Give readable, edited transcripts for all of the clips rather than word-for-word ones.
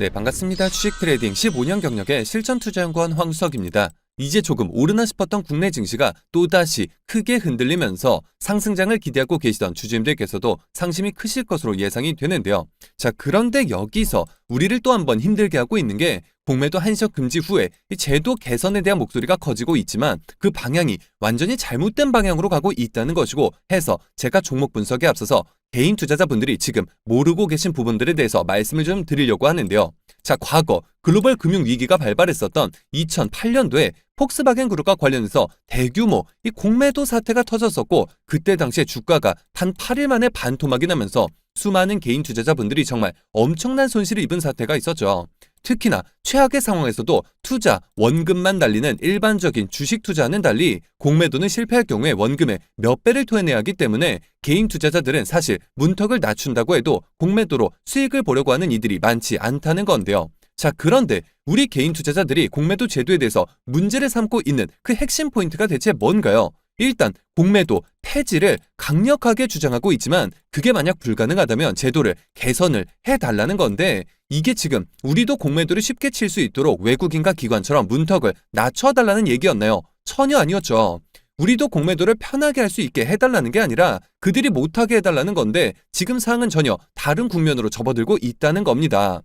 네, 반갑습니다. 주식 트레이딩 15년 경력의 실전투자연구원 황수석입니다. 이제 조금 오르나 싶었던 국내 증시가 또다시 크게 흔들리면서 상승장을 기대하고 계시던 주주님들께서도 상심이 크실 것으로 예상이 되는데요. 자, 그런데 여기서 우리를 또 한 번 힘들게 하고 있는 게 공매도 한시적 금지 후에 이 제도 개선에 대한 목소리가 커지고 있지만 그 방향이 완전히 잘못된 방향으로 가고 있다는 것이고 해서 제가 종목 분석에 앞서서 개인 투자자분들이 지금 모르고 계신 부분들에 대해서 말씀을 좀 드리려고 하는데요. 자, 과거 글로벌 금융위기가 발발했었던 2008년도에 폭스바겐 그룹과 관련해서 대규모 이 공매도 사태가 터졌었고 그때 당시에 주가가 단 8일 만에 반토막이 나면서 수많은 개인 투자자분들이 정말 엄청난 손실을 입은 사태가 있었죠. 특히나 최악의 상황에서도 투자, 원금만 달리는 일반적인 주식 투자와는 달리 공매도는 실패할 경우에 원금의 몇 배를 토해내야 하기 때문에 개인 투자자들은 사실 문턱을 낮춘다고 해도 공매도로 수익을 보려고 하는 이들이 많지 않다는 건데요. 자, 그런데 우리 개인 투자자들이 공매도 제도에 대해서 문제를 삼고 있는 그 핵심 포인트가 대체 뭔가요? 일단 공매도 폐지를 강력하게 주장하고 있지만 그게 만약 불가능하다면 제도를 개선을 해달라는 건데 이게 지금 우리도 공매도를 쉽게 칠 수 있도록 외국인과 기관처럼 문턱을 낮춰달라는 얘기였나요? 전혀 아니었죠. 우리도 공매도를 편하게 할 수 있게 해달라는 게 아니라 그들이 못하게 해달라는 건데 지금 상황은 전혀 다른 국면으로 접어들고 있다는 겁니다.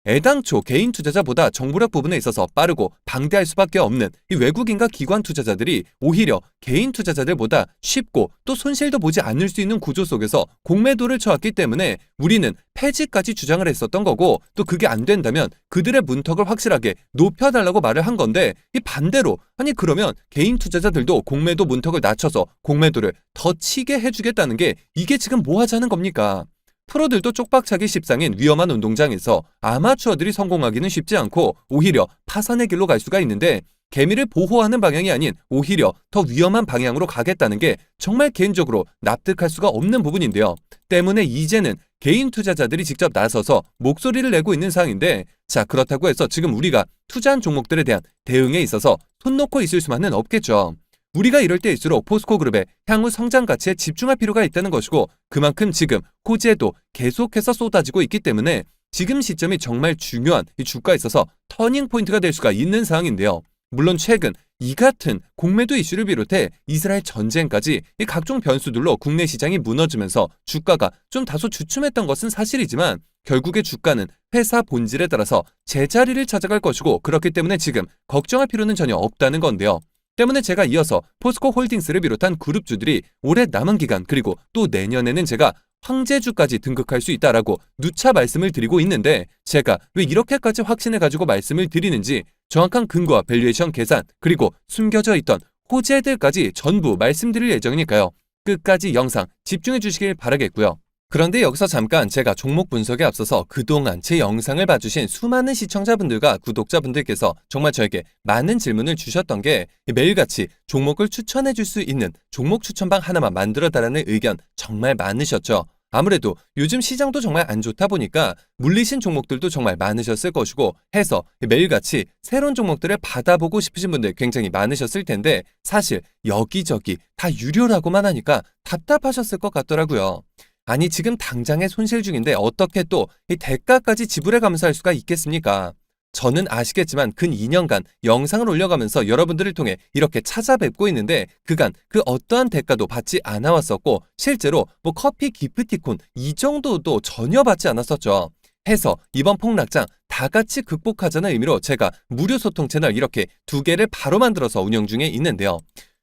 애당초 개인 투자자보다 정보력 부분에 있어서 빠르고 방대할 수밖에 없는 이 외국인과 기관 투자자들이 오히려 개인 투자자들보다 쉽고 또 손실도 보지 않을 수 있는 구조 속에서 공매도를 쳐왔기 때문에 우리는 폐지까지 주장을 했었던 거고 또 그게 안 된다면 그들의 문턱을 확실하게 높여달라고 말을 한 건데 이 반대로 아니 그러면 개인 투자자들도 공매도 문턱을 낮춰서 공매도를 더 치게 해주겠다는 게 이게 지금 뭐 하자는 겁니까? 프로들도 쪽박차기 십상인 위험한 운동장에서 아마추어들이 성공하기는 쉽지 않고 오히려 파산의 길로 갈 수가 있는데 개미를 보호하는 방향이 아닌 오히려 더 위험한 방향으로 가겠다는 게 정말 개인적으로 납득할 수가 없는 부분인데요. 때문에 이제는 개인 투자자들이 직접 나서서 목소리를 내고 있는 상황인데 자, 그렇다고 해서 지금 우리가 투자한 종목들에 대한 대응에 있어서 손 놓고 있을 수만은 없겠죠. 우리가 이럴 때일수록 포스코그룹의 향후 성장 가치에 집중할 필요가 있다는 것이고 그만큼 지금 호재도 계속해서 쏟아지고 있기 때문에 지금 시점이 정말 중요한 이 주가에 있어서 터닝 포인트가 될 수가 있는 상황인데요. 물론 최근 이 같은 공매도 이슈를 비롯해 이스라엘 전쟁까지 이 각종 변수들로 국내 시장이 무너지면서 주가가 좀 다소 주춤했던 것은 사실이지만 결국에 주가는 회사 본질에 따라서 제자리를 찾아갈 것이고 그렇기 때문에 지금 걱정할 필요는 전혀 없다는 건데요. 때문에 제가 이어서 포스코홀딩스를 비롯한 그룹주들이 올해 남은 기간 그리고 또 내년에는 제가 황제주까지 등극할 수 있다라고 누차 말씀을 드리고 있는데 제가 왜 이렇게까지 확신해가지고 말씀을 드리는지 정확한 근거와 밸류에이션 계산 그리고 숨겨져 있던 호재들까지 전부 말씀드릴 예정이니까요. 끝까지 영상 집중해 주시길 바라겠고요. 그런데 여기서 잠깐 제가 종목 분석에 앞서서 그동안 제 영상을 봐주신 수많은 시청자분들과 구독자분들께서 정말 저에게 많은 질문을 주셨던 게 매일같이 종목을 추천해 줄 수 있는 종목 추천방 하나만 만들어달라는 의견 정말 많으셨죠. 아무래도 요즘 시장도 정말 안 좋다 보니까 물리신 종목들도 정말 많으셨을 것이고 해서 매일같이 새로운 종목들을 받아보고 싶으신 분들 굉장히 많으셨을 텐데 사실 여기저기 다 유료라고만 하니까 답답하셨을 것 같더라고요. 아니 지금 당장에 손실 중인데 어떻게 또 이 대가까지 지불해 가면서 할 수가 있겠습니까? 저는 아시겠지만 근 2년간 영상을 올려가면서 여러분들을 통해 이렇게 찾아뵙고 있는데 그간 그 어떠한 대가도 받지 않아 왔었고 실제로 뭐 커피 기프티콘 이 정도도 전혀 받지 않았었죠. 해서 이번 폭락장 다 같이 극복하자는 의미로 제가 무료 소통 채널 이렇게 2개를 바로 만들어서 운영 중에 있는데요.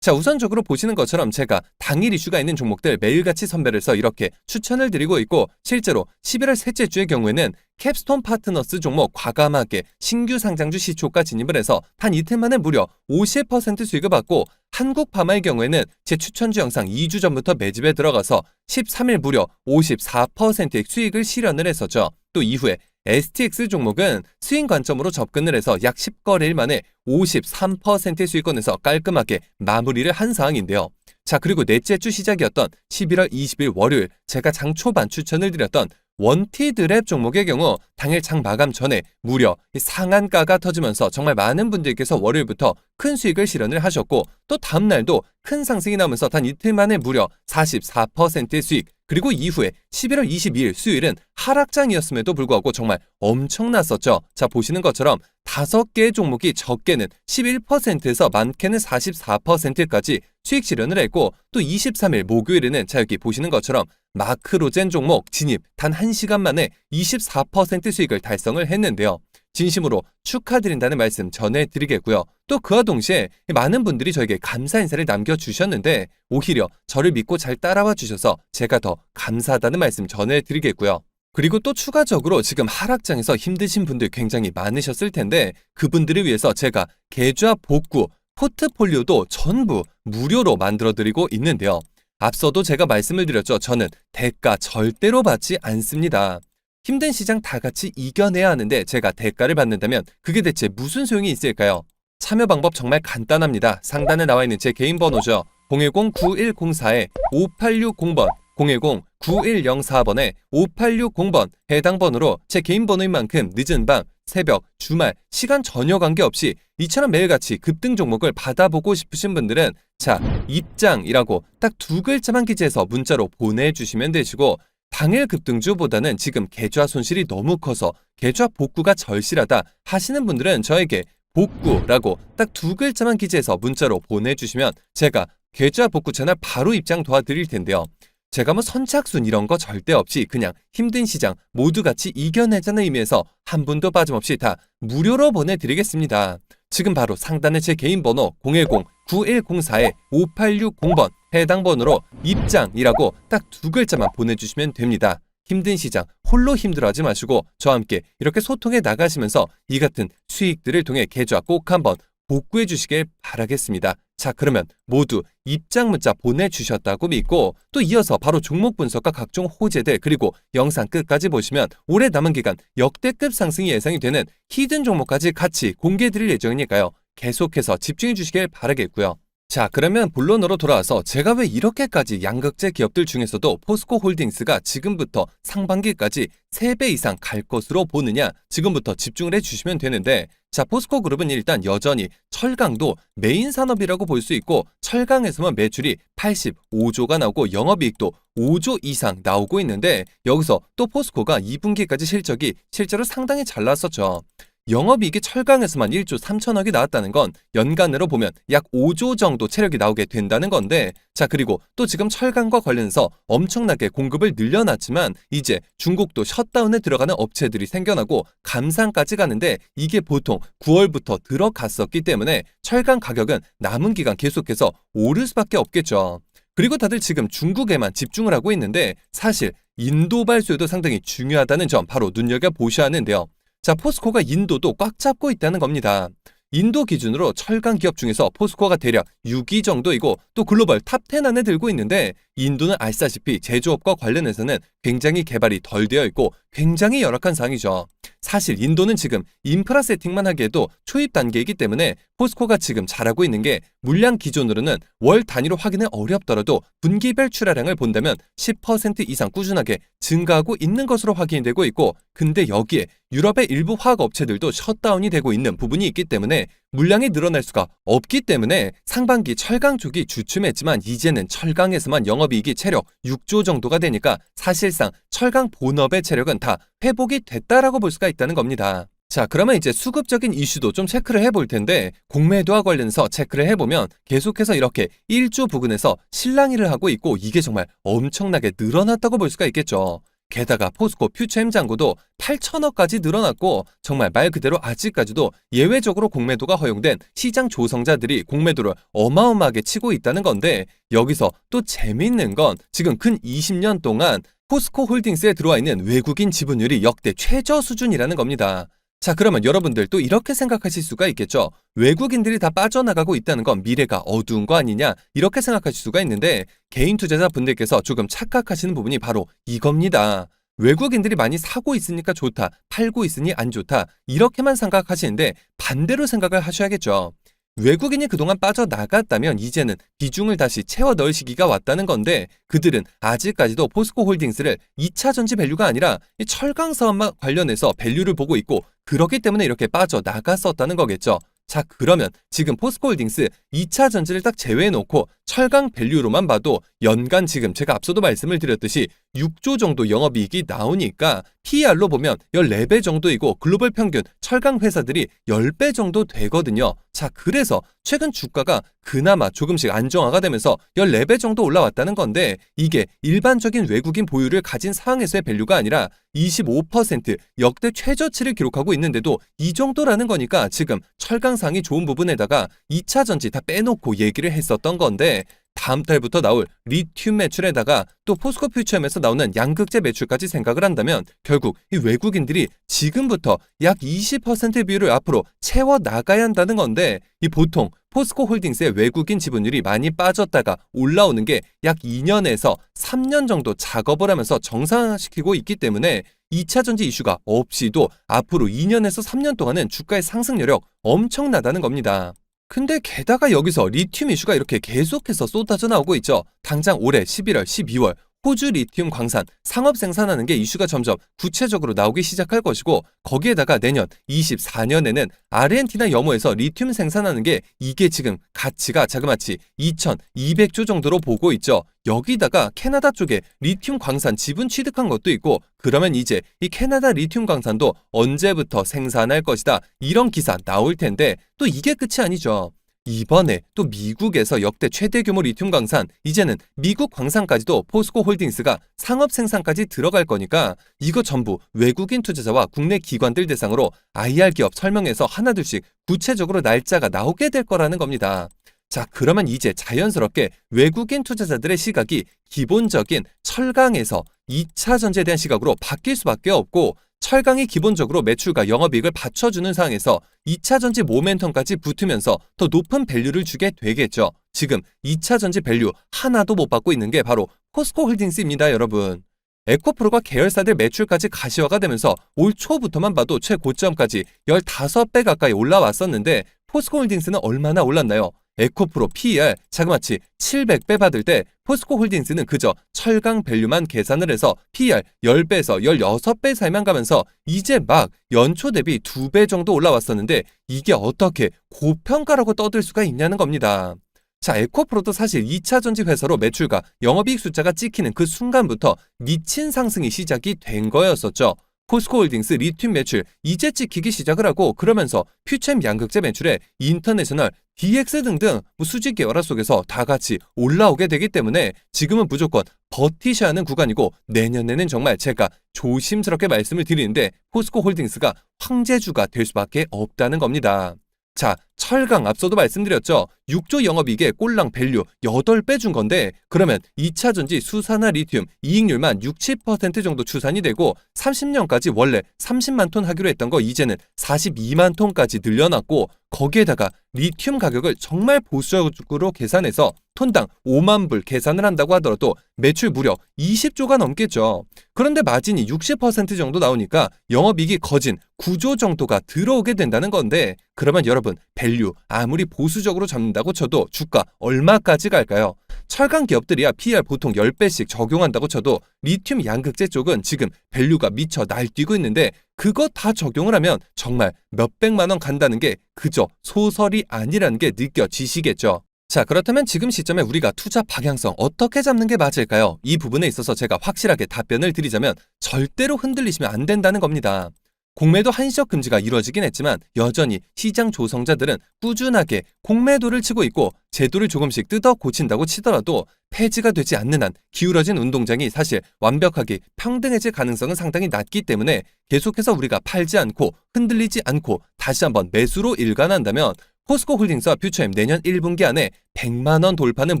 자, 우선적으로 보시는 것처럼 제가 당일 이슈가 있는 종목들 매일같이 선별해서 이렇게 추천을 드리고 있고 실제로 11월 셋째 주의 경우에는 캡스톤 파트너스 종목 과감하게 신규 상장주 시초가 진입을 해서 단 이틀 만에 무려 50% 수익을 받고 한국파마의 경우에는 제 추천주 영상 2주 전부터 매집에 들어가서 13일 무려 54%의 수익을 실현을 했었죠. 또 이후에 STX 종목은 스윙 관점으로 접근을 해서 약 10거래일 만에 53%의 수익권에서 깔끔하게 마무리를 한 상황인데요. 자, 그리고 넷째 주 시작이었던 11월 20일 월요일 제가 장 초반 추천을 드렸던 원티드랩 종목의 경우 당일 장 마감 전에 무려 상한가가 터지면서 정말 많은 분들께서 월요일부터 큰 수익을 실현을 하셨고 또 다음날도 큰 상승이 나오면서 단 이틀 만에 무려 44%의 수익 그리고 이후에 11월 22일 수요일은 하락장이었음에도 불구하고 정말 엄청났었죠. 자, 보시는 것처럼 5개의 종목이 적게는 11%에서 많게는 44%까지 수익 실현을 했고, 또 23일 목요일에는 자, 여기 보시는 것처럼 마크로젠 종목 진입 단 1시간 만에 24% 수익을 달성을 했는데요. 진심으로 축하드린다는 말씀 전해드리겠고요. 또 그와 동시에 많은 분들이 저에게 감사 인사를 남겨주셨는데 오히려 저를 믿고 잘 따라와 주셔서 제가 더 감사하다는 말씀 전해드리겠고요. 그리고 또 추가적으로 지금 하락장에서 힘드신 분들 굉장히 많으셨을 텐데 그분들을 위해서 제가 계좌 복구, 포트폴리오도 전부 무료로 만들어드리고 있는데요. 앞서도 제가 말씀을 드렸죠. 저는 대가 절대로 받지 않습니다. 힘든 시장 다 같이 이겨내야 하는데 제가 대가를 받는다면 그게 대체 무슨 소용이 있을까요? 참여 방법 정말 간단합니다. 상단에 나와 있는 제 개인 번호죠. 010-9104-5860번, 010-9104번에 5860번 해당 번호로 제 개인 번호인 만큼 늦은 밤, 새벽, 주말, 시간 전혀 관계없이 이처럼 매일같이 급등 종목을 받아보고 싶으신 분들은 자, 입장이라고 딱 2글자만 기재해서 문자로 보내주시면 되시고, 당일 급등주보다는 지금 계좌 손실이 너무 커서 계좌 복구가 절실하다 하시는 분들은 저에게 복구라고 딱 2글자만 기재해서 문자로 보내주시면 제가 계좌 복구 채널 바로 입장 도와드릴 텐데요. 제가 뭐 선착순 이런 거 절대 없이 그냥 힘든 시장 모두 같이 이겨내자는 의미에서 한 분도 빠짐없이 다 무료로 보내드리겠습니다. 지금 바로 상단에 제 개인 번호 010-9104-5860번 해당 번호로 입장이라고 딱 2글자만 보내주시면 됩니다. 힘든 시장 홀로 힘들어하지 마시고 저와 함께 이렇게 소통해 나가시면서 이 같은 수익들을 통해 계좌 꼭 한번 복구해 주시길 바라겠습니다. 자, 그러면 모두 입장 문자 보내주셨다고 믿고 또 이어서 바로 종목 분석과 각종 호재들 그리고 영상 끝까지 보시면 올해 남은 기간 역대급 상승이 예상이 되는 히든 종목까지 같이 공개해 드릴 예정이니까요. 계속해서 집중해 주시길 바라겠고요. 자, 그러면 본론으로 돌아와서 제가 왜 이렇게까지 양극재 기업들 중에서도 포스코 홀딩스가 지금부터 상반기까지 3배 이상 갈 것으로 보느냐 지금부터 집중을 해주시면 되는데, 자, 포스코 그룹은 일단 여전히 철강도 메인 산업이라고 볼 수 있고 철강에서만 매출이 85조가 나오고 영업이익도 5조 이상 나오고 있는데 여기서 또 포스코가 2분기까지 실적이 실제로 상당히 잘 나왔었죠. 영업이익이 철강에서만 1조 3천억이 나왔다는 건 연간으로 보면 약 5조 정도 체력이 나오게 된다는 건데, 자, 그리고 또 지금 철강과 관련해서 엄청나게 공급을 늘려놨지만 이제 중국도 셧다운에 들어가는 업체들이 생겨나고 감산까지 가는데 이게 보통 9월부터 들어갔었기 때문에 철강 가격은 남은 기간 계속해서 오를 수밖에 없겠죠. 그리고 다들 지금 중국에만 집중을 하고 있는데 사실 인도 발수도 상당히 중요하다는 점 바로 눈여겨보셔야 하는데요. 자, 포스코가 인도도 꽉 잡고 있다는 겁니다. 인도 기준으로 철강 기업 중에서 포스코가 대략 6위 정도이고 또 글로벌 탑10 안에 들고 있는데 인도는 아시다시피 제조업과 관련해서는 굉장히 개발이 덜 되어 있고 굉장히 열악한 상황이죠. 사실 인도는 지금 인프라 세팅만 하기에도 초입 단계이기 때문에 포스코가 지금 잘하고 있는 게 물량 기준으로는 월 단위로 확인은 어렵더라도 분기별 출하량을 본다면 10% 이상 꾸준하게 증가하고 있는 것으로 확인이 되고 있고, 근데 여기에 유럽의 일부 화학 업체들도 셧다운이 되고 있는 부분이 있기 때문에 물량이 늘어날 수가 없기 때문에 상반기 철강 쪽이 주춤했지만 이제는 철강에서만 영업이익이 체력 6조 정도가 되니까 사실상 철강 본업의 체력은 다 회복이 됐다라고 볼 수가 있다는 겁니다. 자, 그러면 이제 수급적인 이슈도 좀 체크를 해볼 텐데 공매도와 관련해서 체크를 해보면 계속해서 이렇게 1조 부근에서 실랑이를 하고 있고 이게 정말 엄청나게 늘어났다고 볼 수가 있겠죠. 게다가 포스코 퓨처엠 잔고도 8천억까지 늘어났고 정말 말 그대로 아직까지도 예외적으로 공매도가 허용된 시장 조성자들이 공매도를 어마어마하게 치고 있다는 건데, 여기서 또 재미있는 건 지금 근 20년 동안 포스코 홀딩스에 들어와 있는 외국인 지분율이 역대 최저 수준이라는 겁니다. 자, 그러면 여러분들 또 이렇게 생각하실 수가 있겠죠. 외국인들이 다 빠져나가고 있다는 건 미래가 어두운 거 아니냐 이렇게 생각하실 수가 있는데 개인 투자자 분들께서 조금 착각하시는 부분이 바로 이겁니다. 외국인들이 많이 사고 있으니까 좋다, 팔고 있으니 안 좋다 이렇게만 생각하시는데 반대로 생각을 하셔야겠죠. 외국인이 그동안 빠져나갔다면 이제는 비중을 다시 채워 넣을 시기가 왔다는 건데 그들은 아직까지도 포스코 홀딩스를 2차 전지 밸류가 아니라 철강 사업만 관련해서 밸류를 보고 있고 그렇기 때문에 이렇게 빠져나갔었다는 거겠죠. 자, 그러면 지금 포스코홀딩스 2차 전지를 딱 제외해놓고 철강 밸류로만 봐도 연간 지금 제가 앞서도 말씀을 드렸듯이 6조 정도 영업이익이 나오니까 PER로 보면 14배 정도이고 글로벌 평균 철강 회사들이 10배 정도 되거든요. 자, 그래서 최근 주가가 그나마 조금씩 안정화가 되면서 14배 정도 올라왔다는 건데, 이게 일반적인 외국인 보유를 가진 상황에서의 밸류가 아니라 25% 역대 최저치를 기록하고 있는데도 이 정도라는 거니까 지금 철강상이 좋은 부분에다가 2차 전지 다 빼놓고 얘기를 했었던 건데, 다음 달부터 나올 리튬 매출에다가 또 포스코 퓨처엠에서 나오는 양극재 매출까지 생각을 한다면 결국 이 외국인들이 지금부터 약 20% 비율을 앞으로 채워 나가야 한다는 건데, 이 보통 포스코 홀딩스의 외국인 지분율이 많이 빠졌다가 올라오는 게 약 2년에서 3년 정도 작업을 하면서 정상화시키고 있기 때문에 2차 전지 이슈가 없이도 앞으로 2년에서 3년 동안은 주가의 상승 여력 엄청나다는 겁니다. 근데 게다가 여기서 리튬 이슈가 이렇게 계속해서 쏟아져 나오고 있죠. 당장 올해 11월, 12월 호주 리튬 광산 상업 생산하는 게 이슈가 점점 구체적으로 나오기 시작할 것이고, 거기에다가 내년 24년에는 아르헨티나 염호에서 리튬 생산하는 게 이게 지금 가치가 자그마치 2,200조 정도로 보고 있죠. 여기다가 캐나다 쪽에 리튬 광산 지분 취득한 것도 있고, 그러면 이제 이 캐나다 리튬 광산도 언제부터 생산할 것이다, 이런 기사 나올 텐데 또 이게 끝이 아니죠. 이번에 또 미국에서 역대 최대 규모 리튬 광산, 이제는 미국 광산까지도 포스코 홀딩스가 상업 생산까지 들어갈 거니까 이거 전부 외국인 투자자와 국내 기관들 대상으로 IR 기업 설명해서 하나둘씩 구체적으로 날짜가 나오게 될 거라는 겁니다. 자, 그러면 이제 자연스럽게 외국인 투자자들의 시각이 기본적인 철강에서 2차 전지에 대한 시각으로 바뀔 수밖에 없고, 철강이 기본적으로 매출과 영업이익을 받쳐주는 상황에서 2차 전지 모멘텀까지 붙으면서 더 높은 밸류를 주게 되겠죠. 지금 2차 전지 밸류 하나도 못 받고 있는 게 바로 포스코 홀딩스입니다, 여러분. 에코프로가 계열사들 매출까지 가시화가 되면서 올 초부터만 봐도 최고점까지 15배 가까이 올라왔었는데, 포스코 홀딩스는 얼마나 올랐나요? 에코프로 PER 자그마치 700배 받을 때 포스코 홀딩스는 그저 철강 밸류만 계산을 해서 PER 10배에서 16배 사이만 가면서 이제 막 연초 대비 2배 정도 올라왔었는데, 이게 어떻게 고평가라고 떠들 수가 있냐는 겁니다. 자, 에코프로도 사실 2차 전지 회사로 매출과 영업이익 숫자가 찍히는 그 순간부터 미친 상승이 시작이 된 거였었죠. 포스코 홀딩스 리튬 매출 이제 찍히기 시작을 하고, 그러면서 퓨처엠 양극재 매출에 인터내셔널, DX 등등 수직 계열화 속에서 다 같이 올라오게 되기 때문에 지금은 무조건 버티셔야 하는 구간이고, 내년에는 정말 제가 조심스럽게 말씀을 드리는데 포스코 홀딩스가 황제주가 될 수밖에 없다는 겁니다. 자, 철강 앞서도 말씀드렸죠. 6조 영업이익에 꼴랑 밸류 8배 준 건데, 그러면 2차 전지 수산화 리튬 이익률만 60% 정도 추산이 되고, 30년까지 원래 30만 톤 하기로 했던 거 이제는 42만 톤까지 늘려놨고, 거기에다가 리튬 가격을 정말 보수적으로 계산해서 톤당 5만 불 계산을 한다고 하더라도 매출 무려 20조가 넘겠죠. 그런데 마진이 60% 정도 나오니까 영업이익이 거진 9조 정도가 들어오게 된다는 건데, 그러면 여러분 밸류 아무리 보수적으로 잡는다고 쳐도 주가 얼마까지 갈까요? 철강 기업들이야 PER 보통 10배씩 적용한다고 쳐도 리튬 양극재 쪽은 지금 밸류가 미쳐 날뛰고 있는데, 그거 다 적용을 하면 정말 몇백만 원 간다는 게 그저 소설이 아니라는 게 느껴지시겠죠. 자, 그렇다면 지금 시점에 우리가 투자 방향성 어떻게 잡는 게 맞을까요? 이 부분에 있어서 제가 확실하게 답변을 드리자면 절대로 흔들리시면 안 된다는 겁니다. 공매도 한시적 금지가 이루어지긴 했지만 여전히 시장 조성자들은 꾸준하게 공매도를 치고 있고, 제도를 조금씩 뜯어 고친다고 치더라도 폐지가 되지 않는 한 기울어진 운동장이 사실 완벽하게 평등해질 가능성은 상당히 낮기 때문에 계속해서 우리가 팔지 않고 흔들리지 않고 다시 한번 매수로 일관한다면 포스코 홀딩스와 퓨처엠 내년 1분기 안에 100만 원 돌파는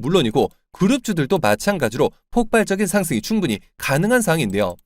물론이고 그룹주들도 마찬가지로 폭발적인 상승이 충분히 가능한 상황인데요.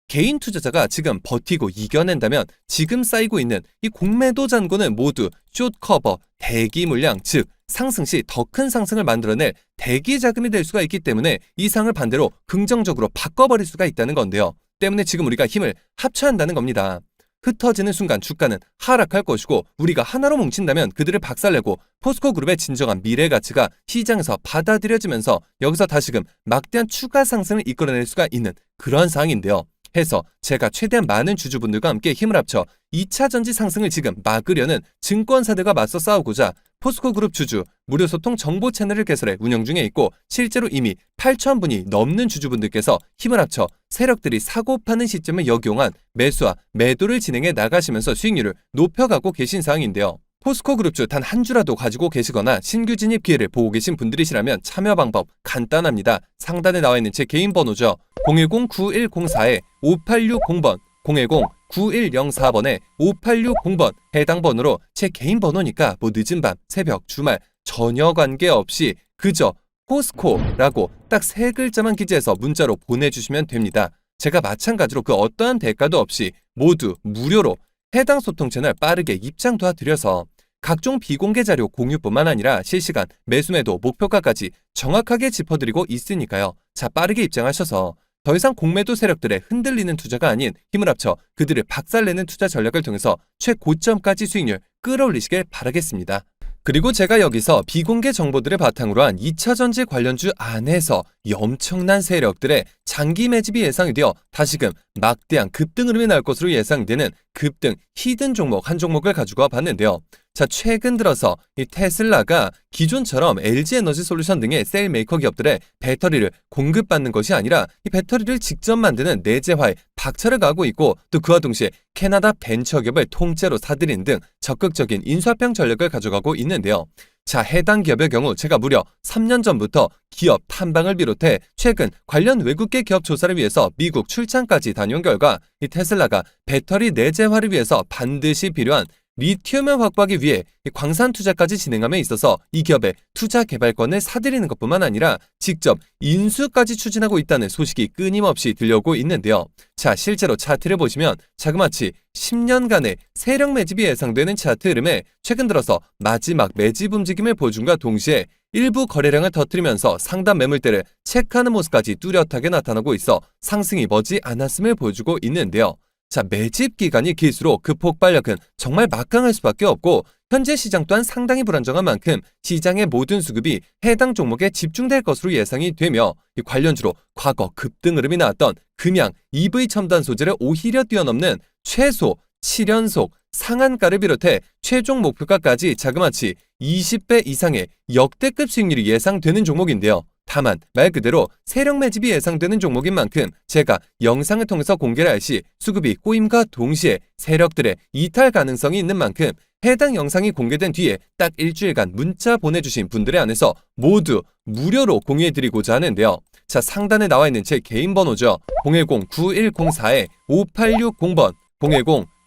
개인 투자자가 지금 버티고 이겨낸다면 지금 쌓이고 있는 이 공매도 잔고는 모두 숏커버, 대기 물량, 즉 상승 시 더 큰 상승을 만들어낼 대기 자금이 될 수가 있기 때문에 이 상을 반대로 긍정적으로 바꿔버릴 수가 있다는 건데요. 때문에 지금 우리가 힘을 합쳐야 한다는 겁니다. 흩어지는 순간 주가는 하락할 것이고, 우리가 하나로 뭉친다면 그들을 박살내고 포스코 그룹의 진정한 미래 가치가 시장에서 받아들여지면서 여기서 다시금 막대한 추가 상승을 이끌어낼 수가 있는 그런 상황인데요. 해서 제가 최대한 많은 주주분들과 함께 힘을 합쳐 2차 전지 상승을 지금 막으려는 증권사들과 맞서 싸우고자 포스코그룹 주주 무료소통 정보 채널을 개설해 운영 중에 있고, 실제로 이미 8,000분이 넘는 주주분들께서 힘을 합쳐 세력들이 사고 파는 시점을 역이용한 매수와 매도를 진행해 나가시면서 수익률을 높여가고 계신 상황인데요. 포스코그룹주 단 한 주라도 가지고 계시거나 신규 진입 기회를 보고 계신 분들이시라면 참여 방법 간단합니다. 상단에 나와 있는 제 개인 번호죠. 010-9104-5860번 010-9104번에 5860번 해당 번호로 제 개인 번호니까 뭐 늦은 밤, 새벽, 주말 전혀 관계없이 그저 포스코라고 딱 3글자만 기재해서 문자로 보내주시면 됩니다. 제가 마찬가지로 그 어떠한 대가도 없이 모두 무료로 해당 소통 채널 빠르게 입장 도와드려서 각종 비공개 자료 공유뿐만 아니라 실시간 매수매도 목표가까지 정확하게 짚어드리고 있으니까요. 자, 빠르게 입장하셔서 더 이상 공매도 세력들의 흔들리는 투자가 아닌 힘을 합쳐 그들을 박살내는 투자 전략을 통해서 최고점까지 수익률 끌어올리시길 바라겠습니다. 그리고 제가 여기서 비공개 정보들을 바탕으로 한 2차전지 관련주 안에서 이 엄청난 세력들의 장기 매집이 예상이 되어 다시금 막대한 급등 흐름이 날 것으로 예상되는 급등 히든 종목 한 종목을 가지고 와봤는데요. 자, 최근 들어서 이 테슬라가 기존처럼 LG에너지솔루션 등의 셀 메이커 기업들의 배터리를 공급받는 것이 아니라 이 배터리를 직접 만드는 내재화에 박차를 가하고 있고, 또 그와 동시에 캐나다 벤처기업을 통째로 사들이는 등 적극적인 인수합병 전략을 가져가고 있는데요. 자, 해당 기업의 경우 제가 무려 3년 전부터 기업 탐방을 비롯해 최근 관련 외국계 기업 조사를 위해서 미국 출장까지 다녀온 결과 이 테슬라가 배터리 내재화를 위해서 반드시 필요한 리튬을 확보하기 위해 광산 투자까지 진행함에 있어서 이 기업의 투자 개발권을 사들이는 것뿐만 아니라 직접 인수까지 추진하고 있다는 소식이 끊임없이 들려오고 있는데요. 자, 실제로 차트를 보시면 자그마치 10년간의 세력 매집이 예상되는 차트 흐름에 최근 들어서 마지막 매집 움직임을 보여준과 동시에 일부 거래량을 터뜨리면서 상단 매물대를 체크하는 모습까지 뚜렷하게 나타나고 있어 상승이 머지 않았음을 보여주고 있는데요. 자, 매집 기간이 길수록 그 폭발력은 정말 막강할 수밖에 없고, 현재 시장 또한 상당히 불안정한 만큼 시장의 모든 수급이 해당 종목에 집중될 것으로 예상이 되며, 이 관련주로 과거 급등 흐름이 나왔던 금양 EV 첨단 소재를 오히려 뛰어넘는 최소 7연속 상한가를 비롯해 최종 목표가까지 자그마치 20배 이상의 역대급 수익률이 예상되는 종목인데요. 다만 말 그대로 세력 매집이 예상되는 종목인 만큼 제가 영상을 통해서 공개를 할 시 수급이 꼬임과 동시에 세력들의 이탈 가능성이 있는 만큼 해당 영상이 공개된 뒤에 딱 일주일간 문자 보내주신 분들에 한해서 모두 무료로 공유해드리고자 하는데요. 자, 상단에 나와 있는 제 개인 번호죠. 010-9104-5860번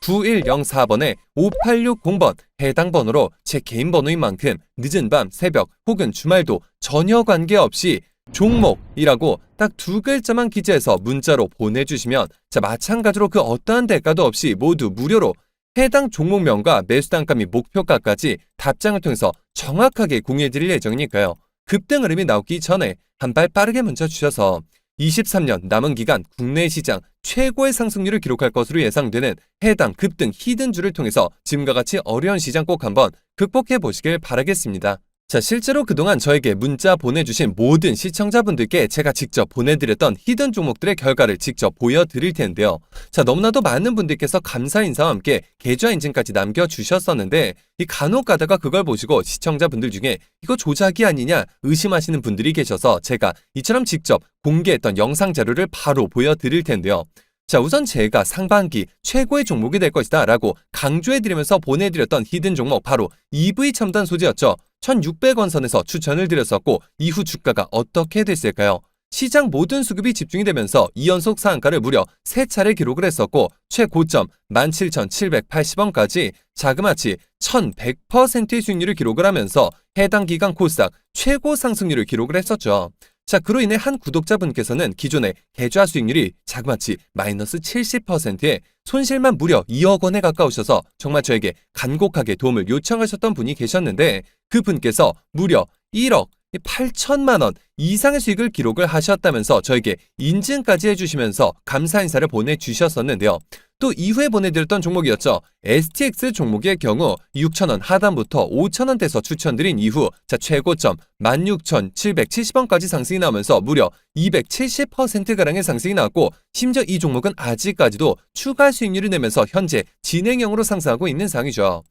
010-9104번에 5860번 해당 번호로 제 개인 번호인 만큼 늦은 밤, 새벽 혹은 주말도 전혀 관계없이 종목이라고 딱 2글자만 기재해서 문자로 보내주시면, 자, 마찬가지로 그 어떠한 대가도 없이 모두 무료로 해당 종목명과 매수 단가 및 목표가까지 답장을 통해서 정확하게 공유해드릴 예정이니까요. 급등 흐름이 나오기 전에 한 발 빠르게 문자 주셔서 23년 남은 기간 국내 시장 최고의 상승률을 기록할 것으로 예상되는 해당 급등 히든주를 통해서 지금과 같이 어려운 시장 꼭 한번 극복해 보시길 바라겠습니다. 자, 실제로 그동안 저에게 문자 보내주신 모든 시청자분들께 제가 직접 보내드렸던 히든 종목들의 결과를 직접 보여드릴 텐데요. 자, 너무나도 많은 분들께서 감사 인사와 함께 계좌 인증까지 남겨주셨었는데, 이 간혹 가다가 그걸 보시고 시청자분들 중에 이거 조작이 아니냐 의심하시는 분들이 계셔서 제가 이처럼 직접 공개했던 영상 자료를 바로 보여드릴 텐데요. 자, 우선 제가 상반기 최고의 종목이 될 것이다 라고 강조해드리면서 보내드렸던 히든 종목 바로 EV 첨단 소재였죠. 1600원 선에서 추천을 드렸었고, 이후 주가가 어떻게 됐을까요? 시장 모든 수급이 집중이 되면서 2연속 상한가를 무려 3차례 기록을 했었고, 최고점 17,780원까지 자그마치 1100%의 수익률을 기록을 하면서 해당 기간 코스닥 최고 상승률을 기록을 했었죠. 자, 그로 인해 한 구독자분께서는 기존의 계좌 수익률이 자그마치 마이너스 70%에 손실만 무려 2억 원에 가까우셔서 정말 저에게 간곡하게 도움을 요청하셨던 분이 계셨는데, 그 분께서 무려 1억 8천만 원 이상의 수익을 기록을 하셨다면서 저에게 인증까지 해주시면서 감사 인사를 보내주셨었는데요. 또 이후에 보내드렸던 종목이었죠. STX 종목의 경우 6,000원 하단부터 5,000원대에서 추천드린 이후 최고점 16,770원까지 상승이 나오면서 무려 270%가량의 상승이 나왔고, 심지어 이 종목은 아직까지도 추가 수익률을 내면서 현재 진행형으로 상승하고 있는 상황이죠.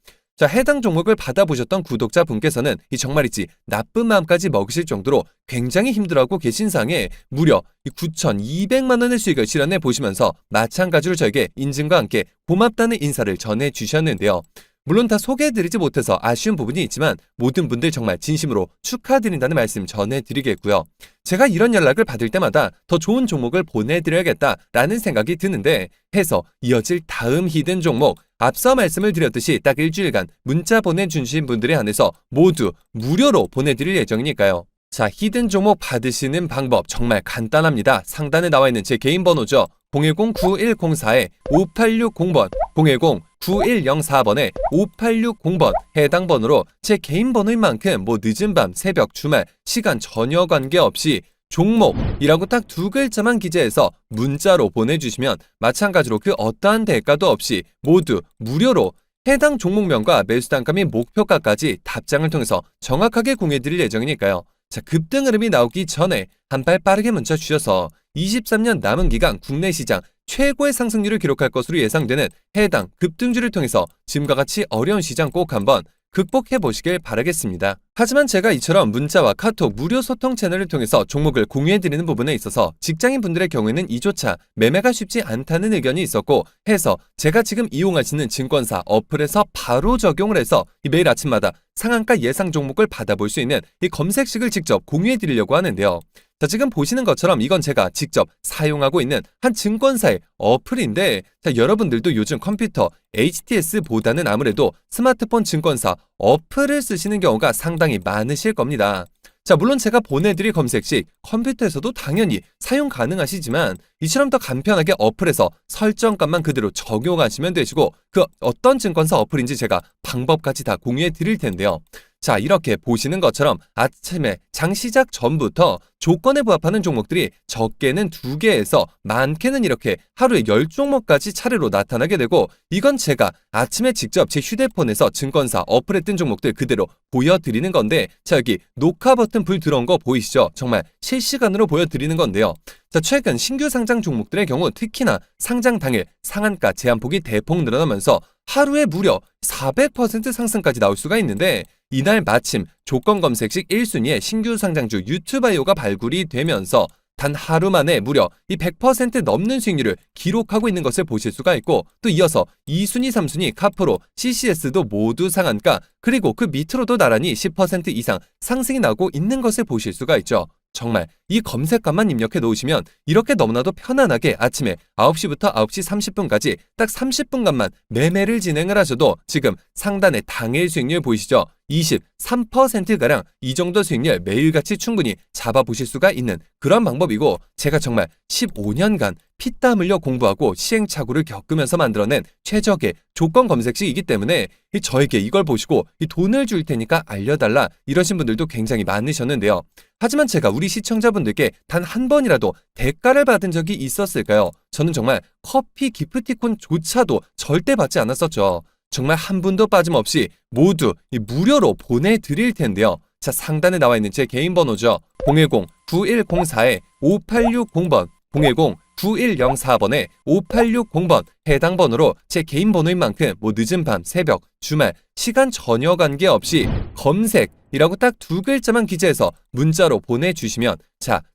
해당 종목을 받아보셨던 구독자분께서는 이 정말이지 나쁜 마음까지 먹으실 정도로 굉장히 힘들어하고 계신 상황에 무려 9,200만 원의 수익을 실현해 보시면서 마찬가지로 저에게 인증과 함께 고맙다는 인사를 전해주셨는데요. 물론 다 소개해드리지 못해서 아쉬운 부분이 있지만 모든 분들 정말 진심으로 축하드린다는 말씀 전해드리겠고요. 제가 이런 연락을 받을 때마다 더 좋은 종목을 보내드려야겠다라는 생각이 드는데, 해서 이어질 다음 히든 종목, 앞서 말씀을 드렸듯이 딱 일주일간 문자 보내주신 분들에 한해서 모두 무료로 보내드릴 예정이니까요. 히든 종목 받으시는 방법 정말 간단합니다. 상단에 나와 있는 제 개인 번호죠. 010-9104-5860번, 010-9104번에 5860번 해당 번호로 제 개인 번호인 만큼 늦은 밤, 새벽, 주말, 시간 전혀 관계없이 종목이라고 딱 두 글자만 기재해서 문자로 보내주시면 마찬가지로 그 어떠한 대가도 없이 모두 무료로 해당 종목명과 매수단가 및 목표가까지 답장을 통해서 정확하게 공유해드릴 예정이니까요. 급등 흐름이 나오기 전에 한 발 빠르게 문자 주셔서 23년 남은 기간 국내 시장 최고의 상승률을 기록할 것으로 예상되는 해당 급등주를 통해서 지금과 같이 어려운 시장 꼭 한번 극복해 보시길 바라겠습니다. 하지만 제가 이처럼 문자와 카톡 무료 소통 채널을 통해서 종목을 공유해드리는 부분에 있어서 직장인 분들의 경우에는 이조차 매매가 쉽지 않다는 의견이 있었고 해서 제가 지금 이용하시는 증권사 어플에서 바로 적용을 해서 매일 아침마다 상한가 예상 종목을 받아볼 수 있는 이 검색식을 직접 공유해드리려고 하는데요. 지금 보시는 것처럼 이건 제가 직접 사용하고 있는 한 증권사의 어플인데, 여러분들도 요즘 컴퓨터 HTS보다는 아무래도 스마트폰 증권사 어플을 쓰시는 경우가 상당히 많으실 겁니다. 물론 제가 보내드릴 검색식 컴퓨터에서도 당연히 사용 가능하시지만 이처럼 더 간편하게 어플에서 설정값만 그대로 적용하시면 되시고, 그 어떤 증권사 어플인지 제가 방법까지 다 공유해 드릴 텐데요. 이렇게 보시는 것처럼 아침에 장 시작 전부터 조건에 부합하는 종목들이 적게는 2개에서 많게는 이렇게 하루에 10종목까지 차례로 나타나게 되고, 이건 제가 아침에 직접 제 휴대폰에서 증권사 어플에 뜬 종목들 그대로 보여드리는 건데, 여기 녹화 버튼 불 들어온 거 보이시죠? 정말 실시간으로 보여드리는 건데요. 최근 신규 상장 종목들의 경우 특히나 상장 당일 상한가 제한폭이 대폭 늘어나면서 하루에 무려 400% 상승까지 나올 수가 있는데, 이날 마침 조건 검색식 1순위에 신규 상장주 유튜바이오가 발굴이 되면서 단 하루 만에 무려 이 100% 넘는 수익률을 기록하고 있는 것을 보실 수가 있고, 또 이어서 2순위, 3순위 카프로, CCS도 모두 상한가, 그리고 그 밑으로도 나란히 10% 이상 상승이 나오고 있는 것을 보실 수가 있죠. 정말 이 검색값만 입력해 놓으시면 이렇게 너무나도 편안하게 아침에 9시부터 9시 30분까지 딱 30분간만 매매를 진행을 하셔도 지금 상단의 당일 수익률 보이시죠? 23%가량 이 정도 수익률 매일같이 충분히 잡아보실 수가 있는 그런 방법이고, 제가 정말 15년간 피땀 흘려 공부하고 시행착오를 겪으면서 만들어낸 최적의 조건 검색식이기 때문에 저에게 이걸 보시고 돈을 줄 테니까 알려달라 이러신 분들도 굉장히 많으셨는데요. 하지만 제가 우리 시청자분들께 단 한 번이라도 대가를 받은 적이 있었을까요? 저는 정말 커피 기프티콘조차도 절대 받지 않았었죠. 정말 한 분도 빠짐없이 모두 무료로 보내드릴 텐데요. 상단에 나와 있는 제 개인 번호죠. 010-9104-5860번, 010-9104번에 5860번 해당 번호로 제 개인 번호인 만큼 늦은 밤, 새벽, 주말, 시간 전혀 관계없이 검색이라고 딱 두 글자만 기재해서 문자로 보내주시면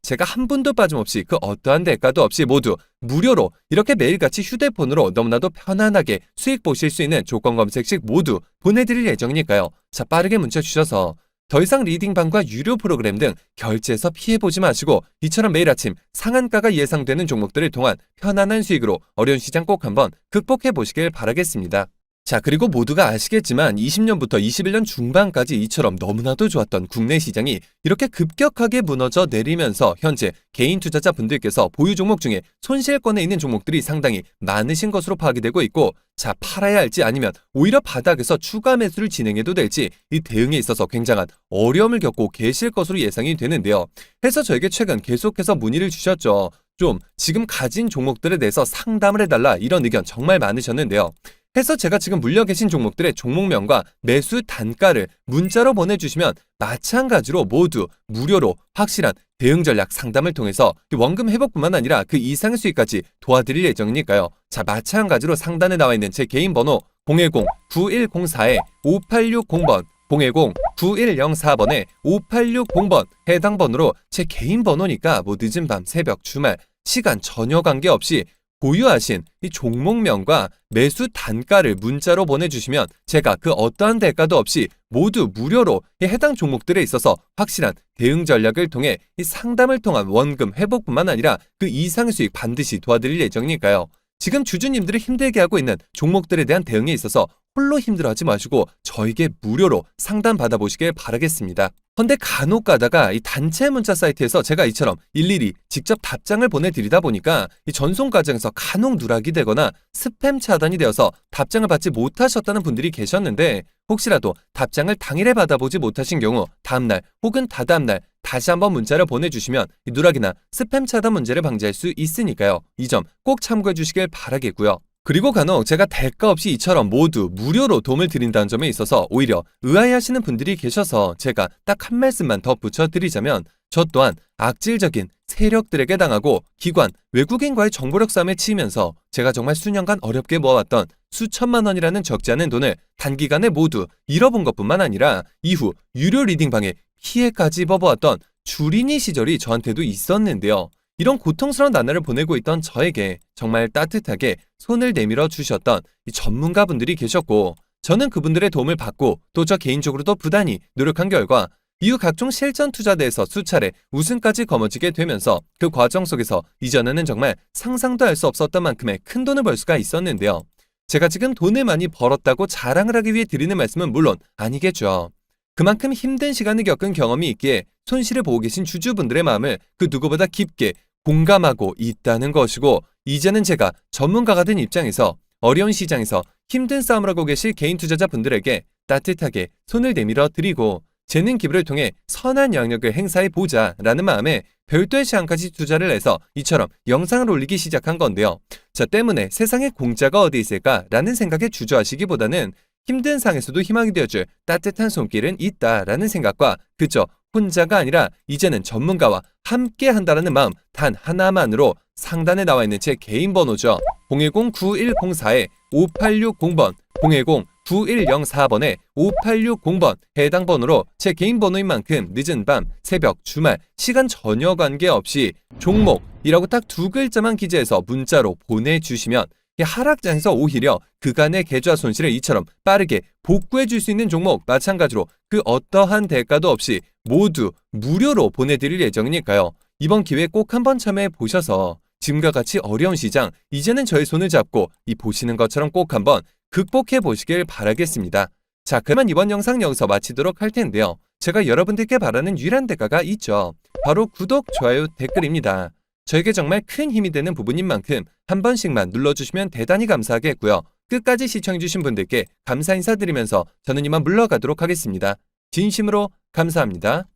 제가 한 분도 빠짐없이 그 어떠한 대가도 없이 모두 무료로 이렇게 매일같이 휴대폰으로 너무나도 편안하게 수익 보실 수 있는 조건 검색식 모두 보내드릴 예정이니까요. 빠르게 문자 주셔서 더 이상 리딩방과 유료 프로그램 등 결제해서 피해보지 마시고, 이처럼 매일 아침 상한가가 예상되는 종목들을 통한 편안한 수익으로 어려운 시장 꼭 한번 극복해 보시길 바라겠습니다. 자, 그리고 모두가 아시겠지만 20년부터 21년 중반까지 이처럼 너무나도 좋았던 국내 시장이 이렇게 급격하게 무너져 내리면서 현재 개인 투자자분들께서 보유 종목 중에 손실권에 있는 종목들이 상당히 많으신 것으로 파악이 되고 있고, 자, 팔아야 할지 아니면 오히려 바닥에서 추가 매수를 진행해도 될지 이 대응에 있어서 굉장한 어려움을 겪고 계실 것으로 예상이 되는데요. 해서 저에게 최근 계속해서 문의를 주셨죠. 좀 지금 가진 종목들에 대해서 상담을 해달라, 이런 의견 정말 많으셨는데요. 해서 제가 지금 물려 계신 종목들의 종목명과 매수 단가를 문자로 보내주시면 마찬가지로 모두 무료로 확실한 대응 전략 상담을 통해서 원금 회복뿐만 아니라 그 이상의 수익까지 도와드릴 예정이니까요. 자, 마찬가지로 상단에 나와 있는 제 개인 번호 010-9104-5860번 010-9104번에 5860번 해당 번호로 제 개인 번호니까 뭐 늦은 밤, 새벽, 주말, 시간 전혀 관계없이 보유하신 이 종목명과 매수 단가를 문자로 보내주시면 제가 그 어떠한 대가도 없이 모두 무료로 이 해당 종목들에 있어서 확실한 대응 전략을 통해 이 상담을 통한 원금 회복뿐만 아니라 그 이상의 수익 반드시 도와드릴 예정이니까요. 지금 주주님들이 힘들게 하고 있는 종목들에 대한 대응에 있어서 홀로 힘들어하지 마시고 저에게 무료로 상담 받아보시길 바라겠습니다. 근데 간혹 가다가 이 단체 문자 사이트에서 제가 이처럼 일일이 직접 답장을 보내드리다 보니까 이 전송 과정에서 간혹 누락이 되거나 스팸 차단이 되어서 답장을 받지 못하셨다는 분들이 계셨는데, 혹시라도 답장을 당일에 받아보지 못하신 경우 다음날 혹은 다다음날 다시 한번 문자를 보내주시면 이 누락이나 스팸 차단 문제를 방지할 수 있으니까요. 이 점 꼭 참고해 주시길 바라겠고요. 그리고 간혹 제가 대가 없이 이처럼 모두 무료로 도움을 드린다는 점에 있어서 오히려 의아해하시는 분들이 계셔서 제가 딱 한 말씀만 더 붙여드리자면, 저 또한 악질적인 세력들에게 당하고 기관, 외국인과의 정보력 싸움에 치이면서 제가 정말 수년간 어렵게 모아왔던 수천만 원이라는 적지 않은 돈을 단기간에 모두 잃어본 것뿐만 아니라 이후 유료 리딩방에 피해까지 입어보았던 주린이 시절이 저한테도 있었는데요. 이런 고통스러운 나날을 보내고 있던 저에게 정말 따뜻하게 손을 내밀어 주셨던 이 전문가분들이 계셨고, 저는 그분들의 도움을 받고 또 저 개인적으로도 부단히 노력한 결과 이후 각종 실전 투자대에서 수차례 우승까지 거머쥐게 되면서 그 과정 속에서 이전에는 정말 상상도 할 수 없었던 만큼의 큰 돈을 벌 수가 있었는데요. 제가 지금 돈을 많이 벌었다고 자랑을 하기 위해 드리는 말씀은 물론 아니겠죠. 그만큼 힘든 시간을 겪은 경험이 있기에 손실을 보고 계신 주주분들의 마음을 그 누구보다 깊게 공감하고 있다는 것이고, 이제는 제가 전문가가 된 입장에서 어려운 시장에서 힘든 싸움을 하고 계실 개인 투자자분들에게 따뜻하게 손을 내밀어 드리고 재능 기부를 통해 선한 영향력을 행사해 보자라는 마음에 별도의 시간까지 투자를 해서 이처럼 영상을 올리기 시작한 건데요. 저 때문에 세상에 공짜가 어디 있을까라는 생각에 주저하시기보다는 힘든 상에서도 희망이 되어줄 따뜻한 손길은 있다라는 생각과 그저 혼자가 아니라 이제는 전문가와 함께 한다라는 마음 단 하나만으로 상단에 나와 있는 제 개인 번호죠. 010-9104-5860번 010-9104번에 5860번 해당 번호로 제 개인 번호인 만큼 늦은 밤, 새벽, 주말, 시간 전혀 관계없이 종목이라고 딱 두 글자만 기재해서 문자로 보내주시면 하락장에서 오히려 그간의 계좌 손실을 이처럼 빠르게 복구해 줄 수 있는 종목, 마찬가지로 그 어떠한 대가도 없이 모두 무료로 보내드릴 예정이니까요. 이번 기회에 꼭 한번 참여해 보셔서 지금과 같이 어려운 시장, 이제는 저의 손을 잡고 이 보시는 것처럼 꼭 한번 극복해 보시길 바라겠습니다. 자, 그러면 이번 영상 여기서 마치도록 할 텐데요. 제가 여러분들께 바라는 유일한 대가가 있죠. 바로 구독, 좋아요, 댓글입니다. 저에게 정말 큰 힘이 되는 부분인 만큼 한 번씩만 눌러주시면 대단히 감사하겠고요. 끝까지 시청해주신 분들께 감사 인사드리면서 저는 이만 물러가도록 하겠습니다. 진심으로 감사합니다.